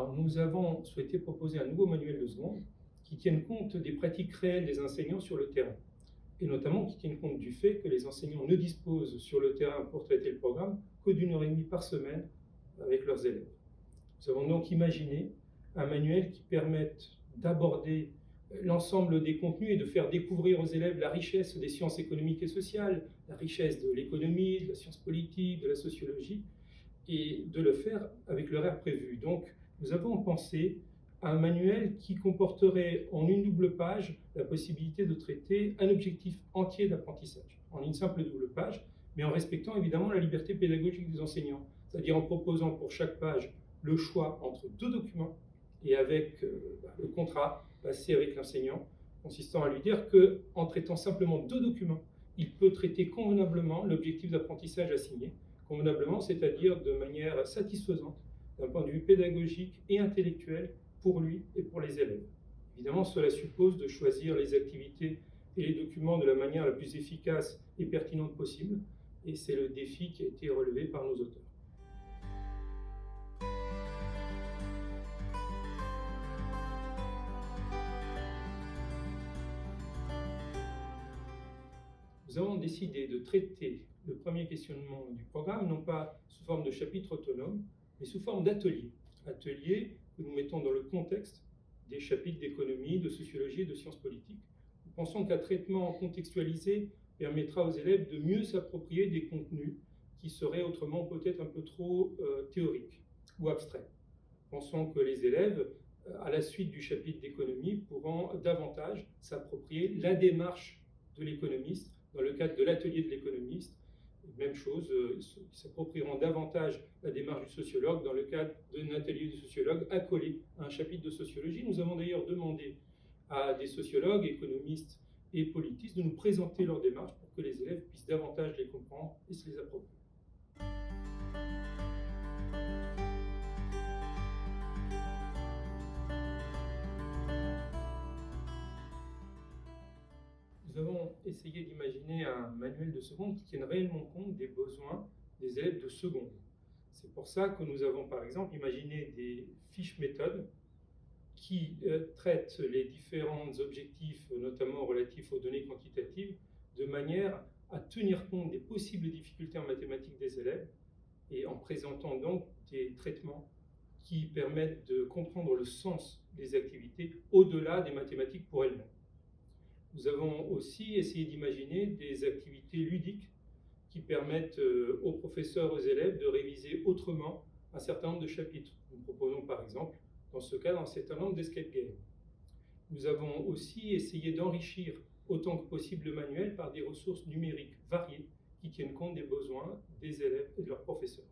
Alors, nous avons souhaité proposer un nouveau manuel de seconde qui tienne compte des pratiques réelles des enseignants sur le terrain, et notamment qui tienne compte du fait que les enseignants ne disposent sur le terrain pour traiter le programme que d'une heure et demie par semaine avec leurs élèves. Nous avons donc imaginé un manuel qui permette d'aborder l'ensemble des contenus et de faire découvrir aux élèves la richesse des sciences économiques et sociales, la richesse de l'économie, de la science politique, de la sociologie, et de le faire avec l'horaire prévu. Donc, nous avons pensé à un manuel qui comporterait en une double page la possibilité de traiter un objectif entier d'apprentissage, en une simple double page, mais en respectant évidemment la liberté pédagogique des enseignants, c'est-à-dire en proposant pour chaque page le choix entre deux documents et avec le contrat passé avec l'enseignant, consistant à lui dire qu'en traitant simplement deux documents, il peut traiter convenablement l'objectif d'apprentissage assigné, convenablement, c'est-à-dire de manière satisfaisante d'un point de vue pédagogique et intellectuel pour lui et pour les élèves. Évidemment, cela suppose de choisir les activités et les documents de la manière la plus efficace et pertinente possible, et c'est le défi qui a été relevé par nos auteurs. Nous avons décidé de traiter le premier questionnement du programme, non pas sous forme de chapitre autonome, mais sous forme d'ateliers. Ateliers que nous mettons dans le contexte des chapitres d'économie, de sociologie et de sciences politiques. Nous pensons qu'un traitement contextualisé permettra aux élèves de mieux s'approprier des contenus qui seraient autrement peut-être un peu trop théoriques ou abstraits. Pensons que les élèves, à la suite du chapitre d'économie, pourront davantage s'approprier la démarche de l'économiste dans le cadre de l'atelier de l'économiste. Même chose, ils s'approprieront davantage la démarche du sociologue dans le cadre d'un atelier du sociologue accolé à un chapitre de sociologie. Nous avons d'ailleurs demandé à des sociologues, économistes et politistes de nous présenter leur démarche pour que les élèves puissent davantage les comprendre et se les approprier. Nous avons essayé d'imaginer un manuel de seconde qui tienne réellement compte des besoins des élèves de seconde. C'est pour ça que nous avons par exemple imaginé des fiches méthodes qui traitent les différents objectifs, notamment relatifs aux données quantitatives, de manière à tenir compte des possibles difficultés en mathématiques des élèves et en présentant donc des traitements qui permettent de comprendre le sens des activités au-delà des mathématiques pour elles-mêmes. Nous avons aussi essayé d'imaginer des activités ludiques qui permettent aux professeurs, aux élèves de réviser autrement un certain nombre de chapitres. Nous proposons par exemple, dans ce cadre, un certain nombre d'escape games. Nous avons aussi essayé d'enrichir autant que possible le manuel par des ressources numériques variées qui tiennent compte des besoins des élèves et de leurs professeurs.